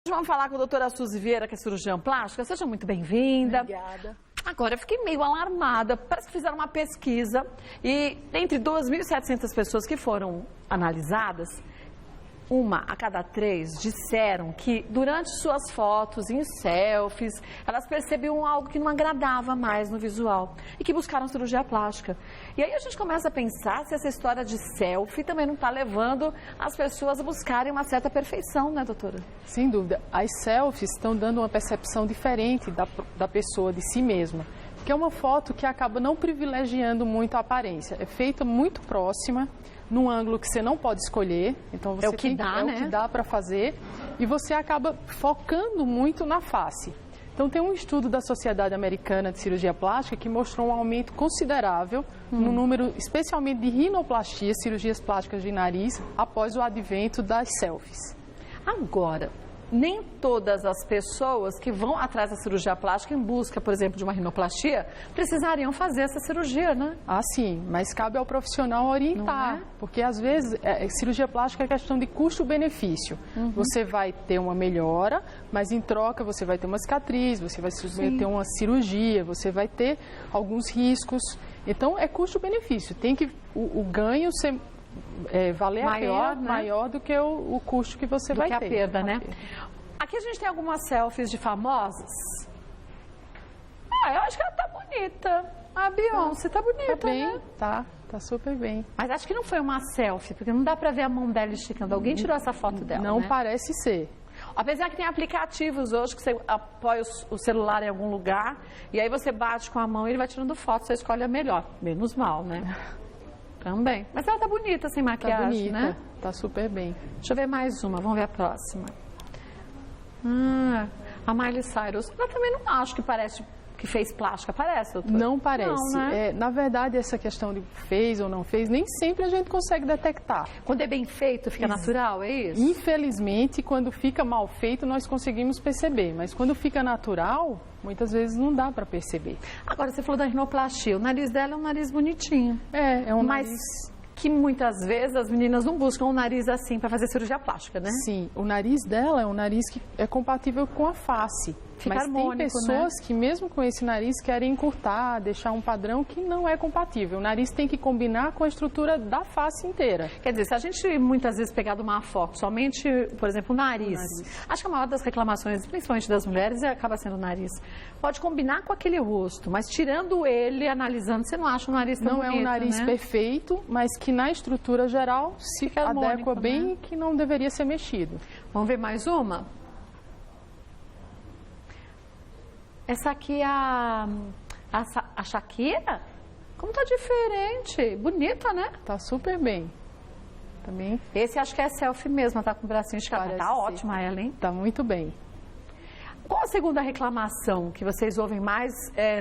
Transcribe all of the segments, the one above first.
Vamos falar com a doutora Suzy Vieira, que é cirurgiã plástica. Seja muito bem-vinda. Obrigada. Agora, eu fiquei meio alarmada. Parece que fizeram uma pesquisa e entre 2.700 pessoas que foram analisadas, 1 a cada 3 disseram que durante suas fotos, em selfies, elas percebiam algo que não agradava mais no visual e que buscaram cirurgia plástica. E aí a gente começa a pensar se essa história de selfie também não está levando as pessoas a buscarem uma certa perfeição, né, doutora? Sem dúvida. As selfies estão dando uma percepção diferente da pessoa, de si mesma. Que é uma foto que acaba não privilegiando muito a aparência. É feita muito próxima, num ângulo que você não pode escolher. Então você é o que dá, né? É o que dá para fazer. E você acaba focando muito na face. Então tem um estudo da Sociedade Americana de Cirurgia Plástica que mostrou um aumento considerável no número, especialmente de rinoplastia, cirurgias plásticas de nariz, após o advento das selfies. Agora, nem todas as pessoas que vão atrás da cirurgia plástica em busca, por exemplo, de uma rinoplastia, precisariam fazer essa cirurgia, né? Ah, sim, mas cabe ao profissional orientar, porque às vezes cirurgia plástica é questão de custo-benefício. Você vai ter uma melhora, mas em troca você vai ter uma cicatriz, você vai ter uma cirurgia, você vai ter alguns riscos. Então é custo-benefício, tem que o ganho ser... valer maior, a pena, né? Maior do que o custo que você vai ter. Do que a perda, né? Aqui a gente tem algumas selfies de famosas. Eu acho que ela tá bonita. A Beyoncé tá bonita, Tá bem, né? tá super bem. Mas acho que não foi uma selfie, porque não dá pra ver a mão dela esticando. Alguém tirou essa foto dela, Não né? parece ser. Apesar que tem aplicativos hoje que você apoia o celular em algum lugar e aí você bate com a mão e ele vai tirando foto, você escolhe a melhor. Menos mal, né? Também. Mas ela tá bonita sem maquiagem, Tá bonita, né? tá super bem. Deixa eu ver mais uma, vamos ver a próxima. A Miley Cyrus. Eu também não acho que parece que fez plástica, parece, doutor? Não parece. Não, né? Na verdade, essa questão de fez ou não fez, nem sempre a gente consegue detectar. Quando é bem feito, fica natural, é isso? Infelizmente, quando fica mal feito, nós conseguimos perceber. Mas quando fica natural, muitas vezes não dá para perceber. Agora, você falou da rinoplastia. O nariz dela é um nariz bonitinho. É um Mas nariz... que muitas vezes as meninas não buscam um nariz assim para fazer cirurgia plástica, né? Sim, o nariz dela é um nariz que é compatível com a face. Fica mas harmônico, tem pessoas, né? que mesmo com esse nariz querem encurtar, deixar um padrão que não é compatível. O nariz tem que combinar com a estrutura da face inteira. Quer dizer, se a gente muitas vezes pegar de uma foto somente, por exemplo, o nariz, acho que a maior das reclamações, principalmente das mulheres, acaba sendo o nariz. Pode combinar com aquele rosto, mas tirando ele, analisando, você não acha o nariz tão bonito, Não é um nariz né? perfeito, mas que na estrutura geral se Fica harmônico, adequa bem, né? que não deveria ser mexido. Vamos ver mais uma? Essa aqui é a Shakira? Como tá diferente. Bonita, né? Tá super bem. Também Esse acho que é selfie mesmo, tá com o bracinho esticado. Parece Tá ser. ótima ela, hein? tá muito bem. Qual a segunda reclamação que vocês ouvem mais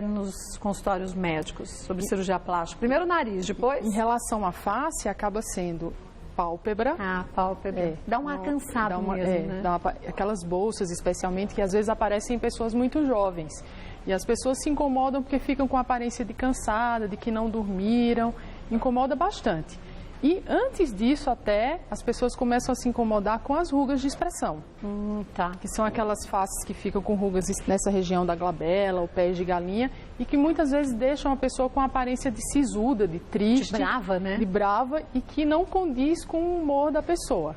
nos consultórios médicos sobre cirurgia plástica? Primeiro o nariz, depois? Em relação à face, acaba sendo pálpebra. Pálpebra. Dá uma cansada mesmo, né? Aquelas bolsas, especialmente, que às vezes aparecem em pessoas muito jovens. E as pessoas se incomodam porque ficam com a aparência de cansada, de que não dormiram. Incomoda bastante. E antes disso até, as pessoas começam a se incomodar com as rugas de expressão. Tá. Que são aquelas faces que ficam com rugas nessa região da glabela, ou pés de galinha, e que muitas vezes deixam a pessoa com a aparência de sisuda, de triste. De brava, né? De brava, e que não condiz com o humor da pessoa.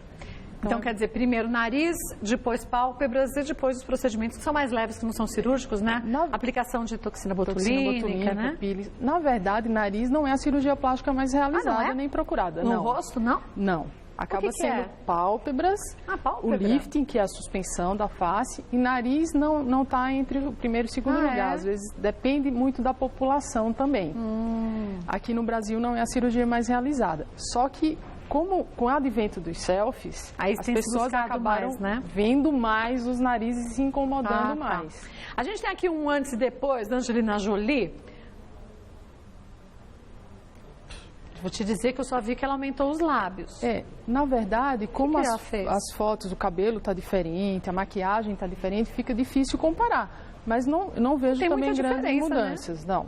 Então, quer dizer, primeiro nariz, depois pálpebras e depois os procedimentos que são mais leves, que não são cirúrgicos, né? Aplicação de toxina botulínica, né? Pupila. Na verdade, nariz não é a cirurgia plástica mais realizada, não é? nem procurada. No não. rosto, não? Não. Acaba sendo é? pálpebras, pálpebra. o lifting, que é a suspensão da face, e nariz não está entre o primeiro e o segundo lugar. Às vezes depende muito da população também. Aqui no Brasil não é a cirurgia mais realizada. Só que, como com o advento dos selfies, aí as pessoas acabaram mais, né? vendo mais os narizes e se incomodando mais. A gente tem aqui um antes e depois da Angelina Jolie. Vou te dizer que eu só vi que ela aumentou os lábios. Na verdade, como que ela fez? as fotos, o cabelo está diferente, a maquiagem está diferente, fica difícil comparar. Mas não vejo Tem também muita grandes diferença, mudanças, não.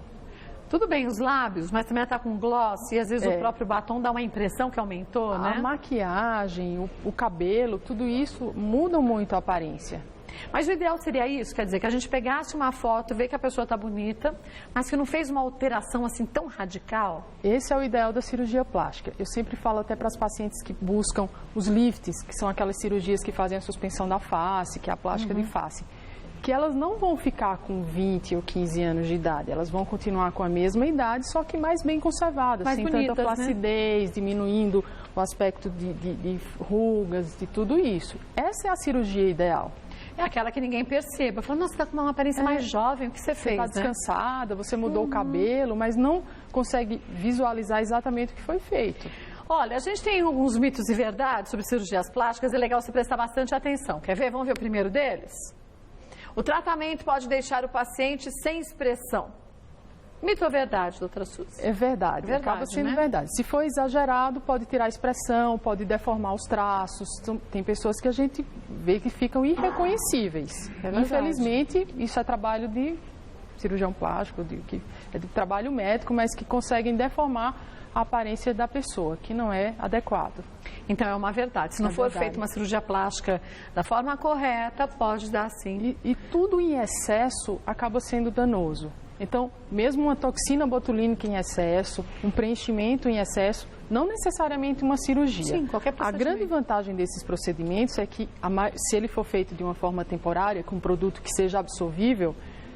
Tudo bem os lábios, mas também ela tá com gloss e às vezes o próprio batom dá uma impressão que aumentou, né? A maquiagem, o cabelo, tudo isso muda muito a aparência. Mas o ideal seria isso, quer dizer, que a gente pegasse uma foto, vê que a pessoa está bonita, mas que não fez uma alteração assim tão radical? Esse é o ideal da cirurgia plástica. Eu sempre falo até para as pacientes que buscam os lifts, que são aquelas cirurgias que fazem a suspensão da face, que é a plástica de face, que elas não vão ficar com 20 ou 15 anos de idade, elas vão continuar com a mesma idade, só que mais bem conservadas, mais sem bonitas, tanta flacidez, né? Diminuindo o aspecto de rugas, de tudo isso. Essa é a cirurgia ideal. É aquela que ninguém perceba. Fala, nossa, você está com uma aparência mais jovem, o que você fez? Você está descansada, você mudou o cabelo, mas não consegue visualizar exatamente o que foi feito. Olha, a gente tem alguns mitos e verdades sobre cirurgias plásticas, é legal você prestar bastante atenção. Quer ver? Vamos ver o primeiro deles? O tratamento pode deixar o paciente sem expressão. Mito ou verdade, doutora Suzy? É verdade, acaba sendo verdade. Se for exagerado, pode tirar a expressão, pode deformar os traços. Tem pessoas que a gente vê que ficam irreconhecíveis. Infelizmente, isso é trabalho de cirurgião plástico, é de trabalho médico, mas que conseguem deformar a aparência da pessoa, que não é adequado. Então é uma verdade. Se não for feita uma cirurgia plástica da forma correta, pode dar sim. E tudo em excesso acaba sendo danoso. Então, mesmo uma toxina botulínica em excesso, um preenchimento em excesso, não necessariamente uma cirurgia. Sim, qualquer procedimento. A grande vantagem desses procedimentos é que, se ele for feito de uma forma temporária, com um produto que seja absorvível,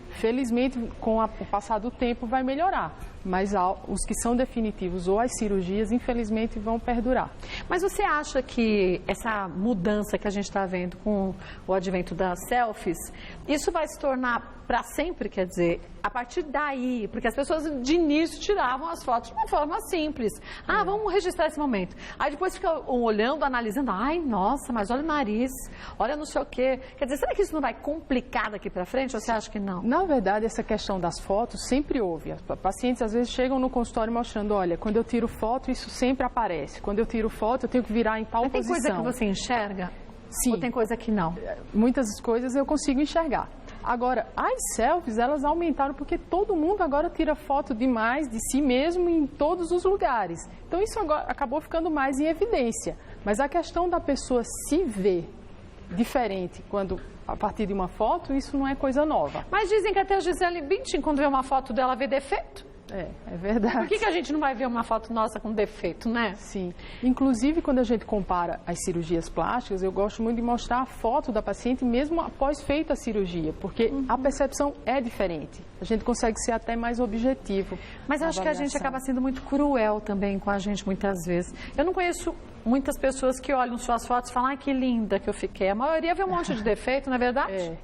felizmente, com o passar do tempo, vai melhorar. Mas os que são definitivos ou as cirurgias, infelizmente, vão perdurar. Mas você acha que essa mudança que a gente está vendo com o advento das selfies, isso vai se tornar para sempre, quer dizer, a partir daí, porque as pessoas de início tiravam as fotos de uma forma simples. Ah, vamos registrar esse momento. Aí depois ficam olhando, analisando, ai, nossa, mas olha o nariz, olha não sei o quê. Quer dizer, será que isso não vai complicar daqui para frente ou você acha que não? Na verdade, essa questão das fotos sempre houve. As pacientes às vezes chegam no consultório mostrando, olha, quando eu tiro foto, isso sempre aparece. Quando eu tiro foto, eu tenho que virar em tal posição. Tem coisa que você enxerga? Sim. Ou tem coisa que não? Muitas coisas eu consigo enxergar. Agora, as selfies, elas aumentaram porque todo mundo agora tira foto demais de si mesmo em todos os lugares. Então, isso agora acabou ficando mais em evidência. Mas a questão da pessoa se ver diferente a partir de uma foto, isso não é coisa nova. Mas dizem que até a Gisele Bündchen, quando vê uma foto dela, vê defeito. É verdade. Por que a gente não vai ver uma foto nossa com defeito, né? Sim. Inclusive, quando a gente compara as cirurgias plásticas, eu gosto muito de mostrar a foto da paciente mesmo após feita a cirurgia, porque a percepção é diferente. A gente consegue ser até mais objetivo. Mas eu acho que a gente acaba sendo muito cruel também com a gente muitas vezes. Eu não conheço muitas pessoas que olham suas fotos e falam, ai, que linda que eu fiquei. A maioria vê um monte de defeito, não é verdade?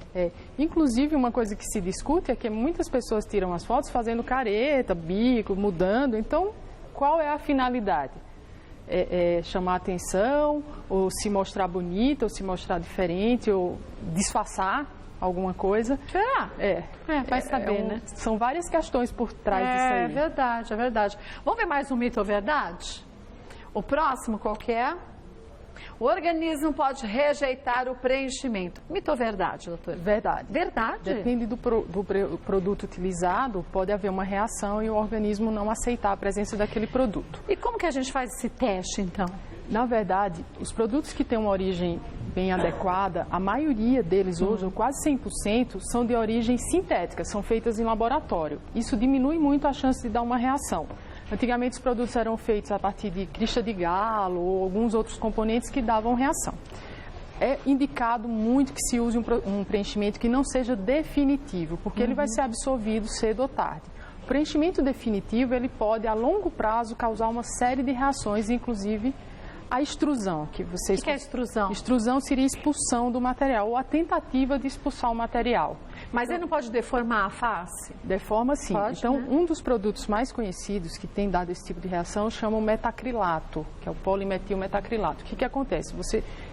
Inclusive, uma coisa que se discute é que muitas pessoas tiram as fotos fazendo careta, bico, mudando. Então, qual é a finalidade? Chamar atenção, ou se mostrar bonita, ou se mostrar diferente, ou disfarçar alguma coisa? Será? Vai saber, né? São várias questões por trás disso aí. É verdade, é verdade. Vamos ver mais um mito ou verdade? O próximo qual que é? O organismo pode rejeitar o preenchimento. Mito ou verdade, doutora? Verdade. Verdade? Depende do produto utilizado, pode haver uma reação e o organismo não aceitar a presença daquele produto. E como que a gente faz esse teste, então? Na verdade, os produtos que têm uma origem bem adequada, a maioria deles hoje, ou quase 100%, são de origem sintética, são feitas em laboratório. Isso diminui muito a chance de dar uma reação. Antigamente, os produtos eram feitos a partir de crista de galo ou alguns outros componentes que davam reação. É indicado muito que se use um preenchimento que não seja definitivo, porque ele vai ser absorvido cedo ou tarde. O preenchimento definitivo, ele pode, a longo prazo, causar uma série de reações, inclusive a extrusão. O que é extrusão? Extrusão seria a expulsão do material, ou a tentativa de expulsar o material. Mas ele não pode deformar a face? Deforma sim. Pode, então, né? Um dos produtos mais conhecidos que tem dado esse tipo de reação chama o metacrilato, que é o polimetilmetacrilato. O que acontece?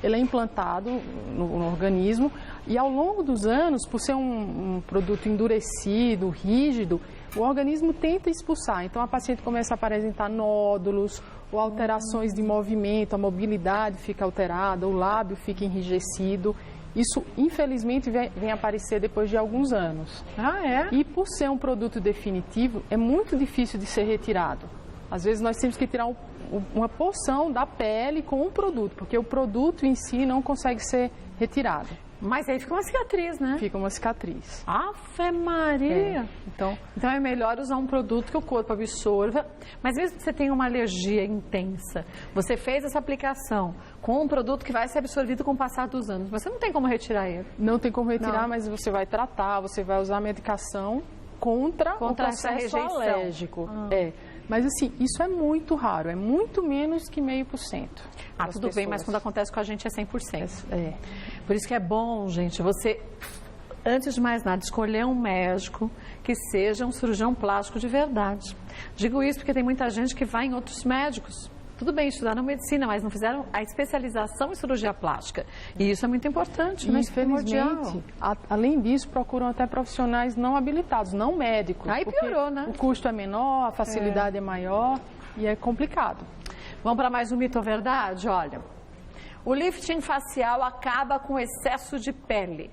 Ele é implantado no organismo e ao longo dos anos, por ser um produto endurecido, rígido, o organismo tenta expulsar. Então, a paciente começa a apresentar nódulos ou alterações de movimento, a mobilidade fica alterada, o lábio fica enrijecido. Isso, infelizmente, vem aparecer depois de alguns anos. Ah, é? E por ser um produto definitivo, é muito difícil de ser retirado. Às vezes nós temos que tirar uma porção da pele com um produto, porque o produto em si não consegue ser retirado. Mas aí fica uma cicatriz, né? Fica uma cicatriz. Ave Maria! Então é melhor usar um produto que o corpo absorva. Mas mesmo que você tenha uma alergia intensa, você fez essa aplicação com um produto que vai ser absorvido com o passar dos anos, mas você não tem como retirar ele. Não tem como retirar, mas você vai tratar, você vai usar a medicação contra o processo alérgico. Mas assim, isso é muito raro, é muito menos que 0,5%. Tudo bem, mas quando acontece com a gente é 100%. Por isso que é bom, gente, você, antes de mais nada, escolher um médico que seja um cirurgião plástico de verdade. Digo isso porque tem muita gente que vai em outros médicos. Tudo bem, estudaram medicina, mas não fizeram a especialização em cirurgia plástica. E isso é muito importante, né? Infelizmente, além disso, procuram até profissionais não habilitados, não médicos. Aí piorou, né? O custo é menor, a facilidade é maior e é complicado. Vamos para mais um mito ou verdade? Olha, o lifting facial acaba com excesso de pele.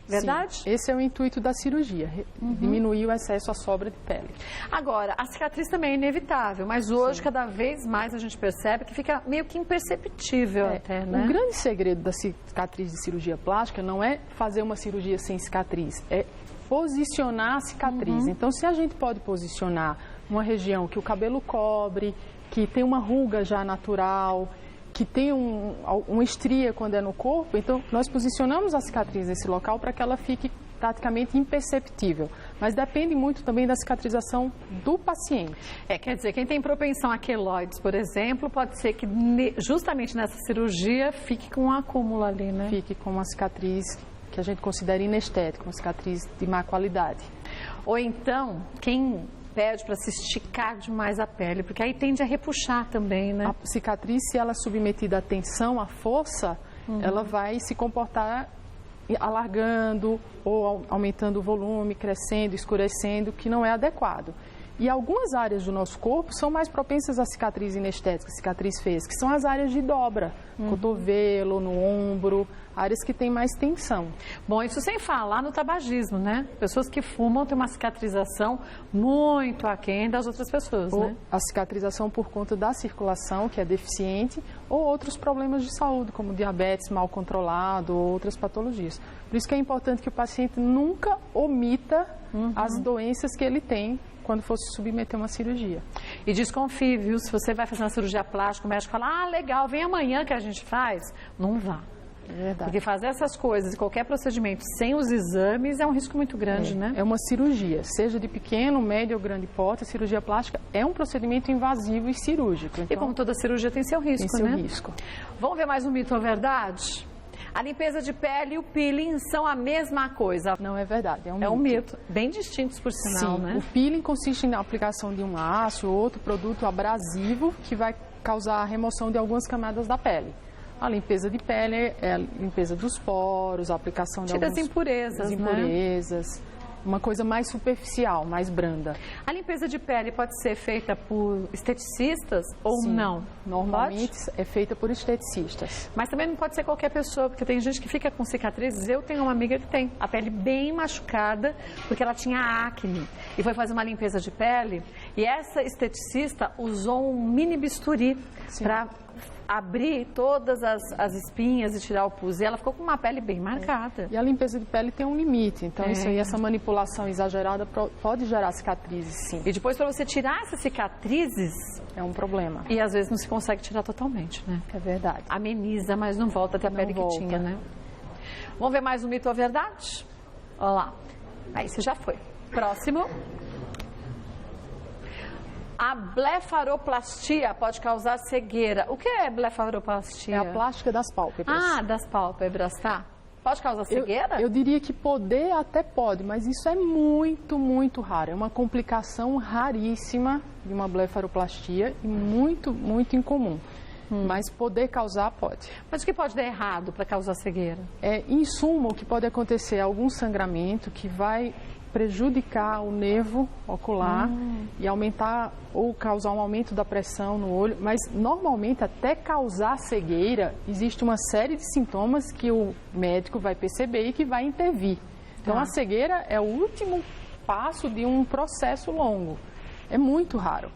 Verdade? Sim, esse é o intuito da cirurgia, diminuir o excesso, a sobra de pele. Agora, a cicatriz também é inevitável, mas hoje cada vez mais a gente percebe que fica meio que imperceptível até, né? O grande segredo da cicatriz de cirurgia plástica não é fazer uma cirurgia sem cicatriz, é posicionar a cicatriz. Então, se a gente pode posicionar uma região que o cabelo cobre, que tem uma ruga já natural, que tem uma estria quando é no corpo, então nós posicionamos a cicatriz nesse local para que ela fique praticamente imperceptível. Mas depende muito também da cicatrização do paciente. Quer dizer, quem tem propensão a queloides, por exemplo, pode ser que justamente nessa cirurgia fique com um acúmulo ali, né? Fique com uma cicatriz que a gente considera inestética, uma cicatriz de má qualidade. Ou então, quem pede para se esticar demais a pele, porque aí tende a repuxar também, né? A cicatriz, se ela é submetida à tensão, à força, ela vai se comportar alargando ou aumentando o volume, crescendo, escurecendo, que não é adequado. E algumas áreas do nosso corpo são mais propensas a cicatriz inestética, cicatriz feias, que são as áreas de dobra, cotovelo, no ombro, áreas que têm mais tensão. Bom, isso sem falar no tabagismo, né? Pessoas que fumam têm uma cicatrização muito aquém das outras pessoas, né? A cicatrização por conta da circulação, que é deficiente, ou outros problemas de saúde, como diabetes mal controlado ou outras patologias. Por isso que é importante que o paciente nunca omita as doenças que ele tem quando fosse submeter uma cirurgia. E desconfie, viu? Se você vai fazer uma cirurgia plástica, o médico fala, legal, vem amanhã que a gente faz. Não vá. É verdade. Porque fazer essas coisas, qualquer procedimento sem os exames é um risco muito grande, né? É uma cirurgia, seja de pequeno, médio ou grande porte, a cirurgia plástica é um procedimento invasivo e cirúrgico. Então, e como toda cirurgia tem seu risco, tem seu risco. Vamos ver mais um mito ou verdade? A limpeza de pele e o peeling são a mesma coisa. Não é verdade, é um mito. É um mito, bem distintos por sinal, né? O peeling consiste na aplicação de um aço ou outro produto abrasivo que vai causar a remoção de algumas camadas da pele. A limpeza de pele é a limpeza dos poros, a aplicação de algumas impurezas, uma coisa mais superficial, mais branda. A limpeza de pele pode ser feita por esteticistas ou não? Normalmente é feita por esteticistas. Mas também não pode ser qualquer pessoa, porque tem gente que fica com cicatrizes. Eu tenho uma amiga que tem a pele bem machucada porque ela tinha acne e foi fazer uma limpeza de pele e essa esteticista usou um mini bisturi para abrir todas as espinhas e tirar o pus. E ela ficou com uma pele bem marcada. E a limpeza de pele tem um limite. Então, isso aí, essa manipulação exagerada pode gerar cicatrizes, sim. E depois, para você tirar essas cicatrizes... é um problema. E às vezes não se consegue tirar totalmente, né? É verdade. Ameniza, mas não volta a ter a pele que tinha, né? Vamos ver mais um mito ou verdade? Olha lá. Aí, você já foi. Próximo. A blefaroplastia pode causar cegueira. O que é blefaroplastia? É a plástica das pálpebras. Das pálpebras, tá. Pode causar cegueira? Eu diria que poder até pode, mas isso é muito, muito raro. É uma complicação raríssima de uma blefaroplastia e muito, muito incomum. mas poder causar pode. Mas o que pode dar errado para causar cegueira? Em suma, o que pode acontecer é algum sangramento que vai prejudicar o nervo ocular e aumentar ou causar um aumento da pressão no olho, mas normalmente até causar cegueira existe uma série de sintomas que o médico vai perceber e que vai intervir. Então a cegueira é o último passo de um processo longo. É muito raro.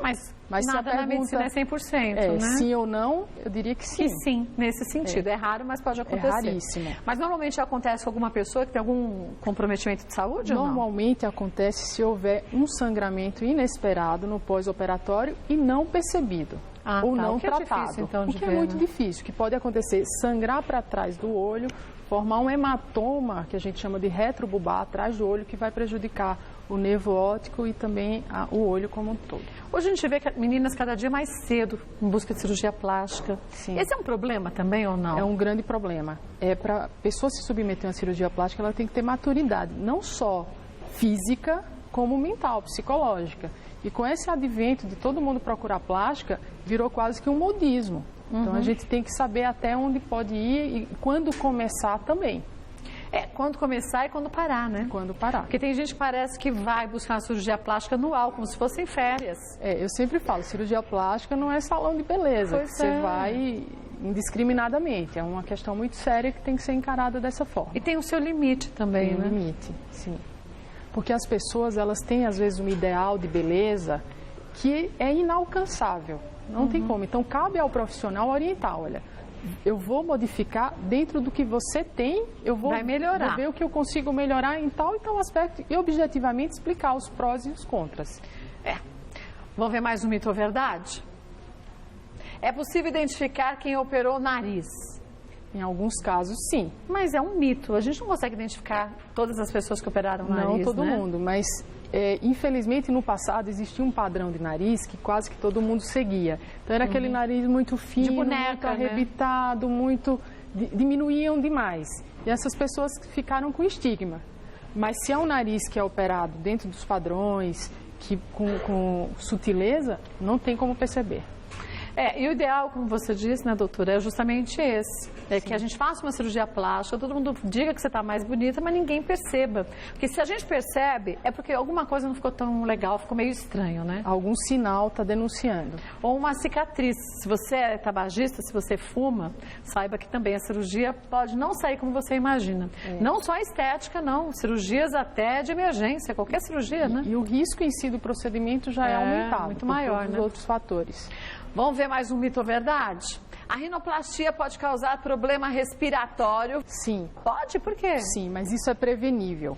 Mas nada na medicina é 100%, né? Sim ou não, eu diria que sim. Que sim, nesse sentido. É raro, mas pode acontecer. É raríssimo. Mas normalmente acontece com alguma pessoa que tem algum comprometimento de saúde ou não? Normalmente acontece se houver um sangramento inesperado no pós-operatório e não percebido. Ou não tratado. É difícil, então, o que é muito difícil, que pode acontecer sangrar para trás do olho, formar um hematoma, que a gente chama de retrobulbar, atrás do olho, que vai prejudicar o nervo óptico e também o olho como um todo. Hoje a gente vê que meninas cada dia mais cedo em busca de cirurgia plástica. Sim. Esse é um problema também ou não? É um grande problema. Para a pessoa se submeter a uma cirurgia plástica, ela tem que ter maturidade, não só física, como mental, psicológica. E com esse advento de todo mundo procurar plástica, virou quase que um modismo. Então a gente tem que saber até onde pode ir e quando começar também. Quando começar e quando parar, né? Quando parar. Porque tem gente que parece que vai buscar uma cirurgia plástica anual, como se fossem férias. Eu sempre falo, cirurgia plástica não é salão de beleza. Você vai indiscriminadamente. É uma questão muito séria que tem que ser encarada dessa forma. E tem o seu limite também, né? Tem um limite, sim. Porque as pessoas, elas têm às vezes um ideal de beleza que é inalcançável. Não tem como. Então, cabe ao profissional orientar, olha, eu vou modificar dentro do que você tem, eu vou melhorar. Vou ver o que eu consigo melhorar em tal e tal aspecto e objetivamente explicar os prós e os contras. Vamos ver mais um mito ou verdade? É possível identificar quem operou o nariz? Em alguns casos, sim. Mas é um mito. A gente não consegue identificar todas as pessoas que operaram o nariz, não todo né? mundo, mas infelizmente no passado existia um padrão de nariz que quase que todo mundo seguia. Então era aquele nariz muito fino, de boneca, muito arrebitado, muito... diminuíam demais. E essas pessoas ficaram com estigma. Mas se é um nariz que é operado dentro dos padrões, com sutileza, não tem como perceber. E o ideal, como você disse, né, doutora, é justamente esse. Que a gente faça uma cirurgia plástica, todo mundo diga que você está mais bonita, mas ninguém perceba. Porque se a gente percebe, é porque alguma coisa não ficou tão legal, ficou meio estranho, né? Algum sinal está denunciando. Ou uma cicatriz. Se você é tabagista, se você fuma, saiba que também a cirurgia pode não sair como você imagina. Não só a estética, não. Cirurgias até de emergência, qualquer cirurgia, né? E o risco em si do procedimento já é aumentado. Muito maior, todos né? os outros fatores. Vamos ver mais um mito ou verdade? A rinoplastia pode causar problema respiratório? Sim. Pode? Por quê? Sim, mas isso é prevenível.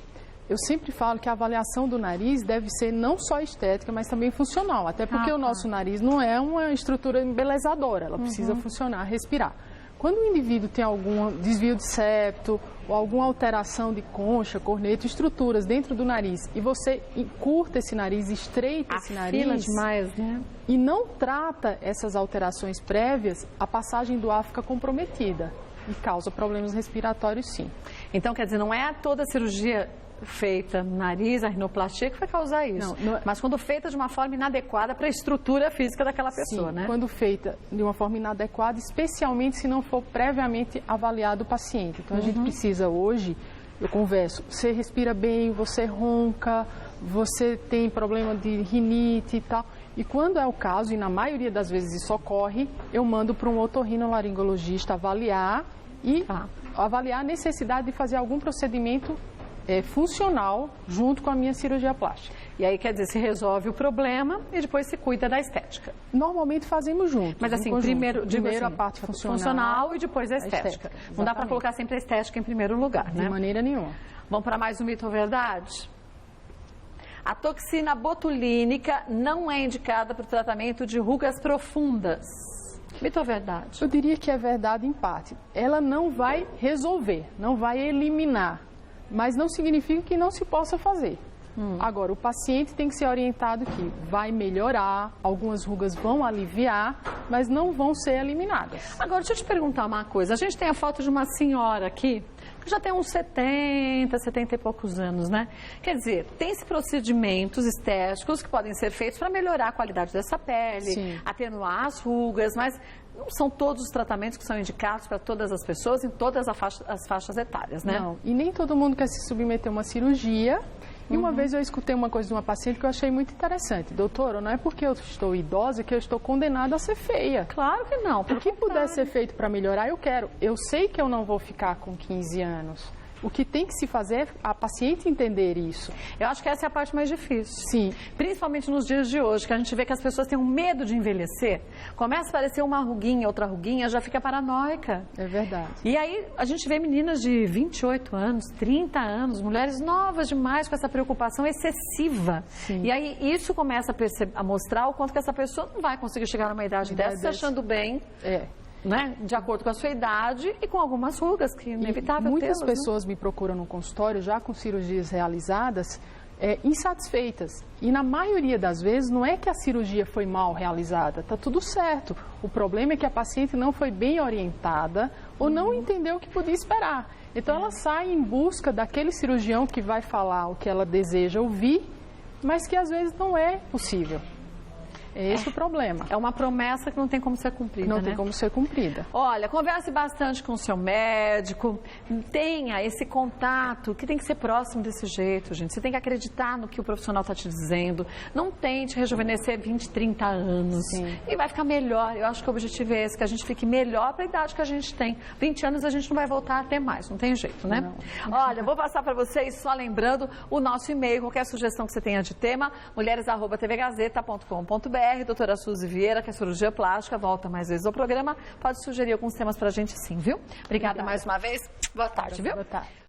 Eu sempre falo que a avaliação do nariz deve ser não só estética, mas também funcional. Até porque o nosso nariz não é uma estrutura embelezadora, ela precisa funcionar, respirar. Quando o indivíduo tem algum desvio de septo ou alguma alteração de concha, corneta, estruturas dentro do nariz e você encurta esse nariz, estreita esse nariz demais, né? E não trata essas alterações prévias, a passagem do ar fica comprometida e causa problemas respiratórios, sim. Então, quer dizer, não é toda cirurgia feita no nariz, a rinoplastia, que vai causar isso. Não, mas quando feita de uma forma inadequada para a estrutura física daquela pessoa, sim, né? Quando feita de uma forma inadequada, especialmente se não for previamente avaliado o paciente. Então, a gente precisa hoje, eu converso, você respira bem, você ronca, você tem problema de rinite e tal. E quando é o caso, e na maioria das vezes isso ocorre, eu mando para um otorrinolaringologista avaliar e avaliar a necessidade de fazer algum procedimento funcional junto com a minha cirurgia plástica. E aí, quer dizer, se resolve o problema e depois se cuida da estética. Normalmente fazemos juntos. Mas assim, primeiro a parte funcional e depois a estética. Não dá para colocar sempre a estética em primeiro lugar, né? De maneira nenhuma. Vamos para mais um mito ou verdade? A toxina botulínica não é indicada para o tratamento de rugas profundas. Mito ou verdade? Eu diria que é verdade em parte. Ela não vai resolver, não vai eliminar. Mas não significa que não se possa fazer. Agora, o paciente tem que ser orientado que vai melhorar, algumas rugas vão aliviar, mas não vão ser eliminadas. Agora, deixa eu te perguntar uma coisa. A gente tem a foto de uma senhora aqui, que já tem uns 70 e poucos anos, né? Quer dizer, tem esses procedimentos estéticos que podem ser feitos para melhorar a qualidade dessa pele, Sim. atenuar as rugas, mas não são todos os tratamentos que são indicados para todas as pessoas em todas as faixas etárias, né? Não, e nem todo mundo quer se submeter a uma cirurgia. E uma vez eu escutei uma coisa de uma paciente que eu achei muito interessante. Doutora, não é porque eu estou idosa que eu estou condenada a ser feia. Claro que não. O que puder ser feito para melhorar, eu quero. Eu sei que eu não vou ficar com 15 anos. O que tem que se fazer é a paciente entender isso. Eu acho que essa é a parte mais difícil. Sim. Principalmente nos dias de hoje, que a gente vê que as pessoas têm um medo de envelhecer. Começa a aparecer uma ruguinha, outra ruguinha, já fica paranoica. É verdade. E aí a gente vê meninas de 28 anos, 30 anos, mulheres novas demais com essa preocupação excessiva. Sim. E aí isso começa a mostrar o quanto que essa pessoa não vai conseguir chegar numa idade dessa se achando bem. Né? De acordo com a sua idade e com algumas rugas, que é inevitável muitas tê-las, pessoas me procuram no consultório já com cirurgias realizadas insatisfeitas. E na maioria das vezes não é que a cirurgia foi mal realizada, está tudo certo. O problema é que a paciente não foi bem orientada ou não entendeu o que podia esperar. Então ela sai em busca daquele cirurgião que vai falar o que ela deseja ouvir, mas que às vezes não é possível. É esse o problema. É uma promessa que não tem como ser cumprida, Não tem como ser cumprida. Olha, converse bastante com o seu médico, tenha esse contato, que tem que ser próximo desse jeito, gente. Você tem que acreditar no que o profissional está te dizendo. Não tente rejuvenescer 20, 30 anos. Sim. E vai ficar melhor. Eu acho que o objetivo é esse, que a gente fique melhor para a idade que a gente tem. 20 anos a gente não vai voltar a ter mais, não tem jeito, né? Não. Olha, vou passar para vocês, só lembrando, o nosso e-mail, qualquer sugestão que você tenha de tema, mulheres@tvgazeta.com.br. Doutora Suzy Vieira, que é cirurgia plástica, volta mais vezes ao programa. Pode sugerir alguns temas para a gente sim, viu? Obrigada mais uma vez. Boa tarde, viu? Boa tarde.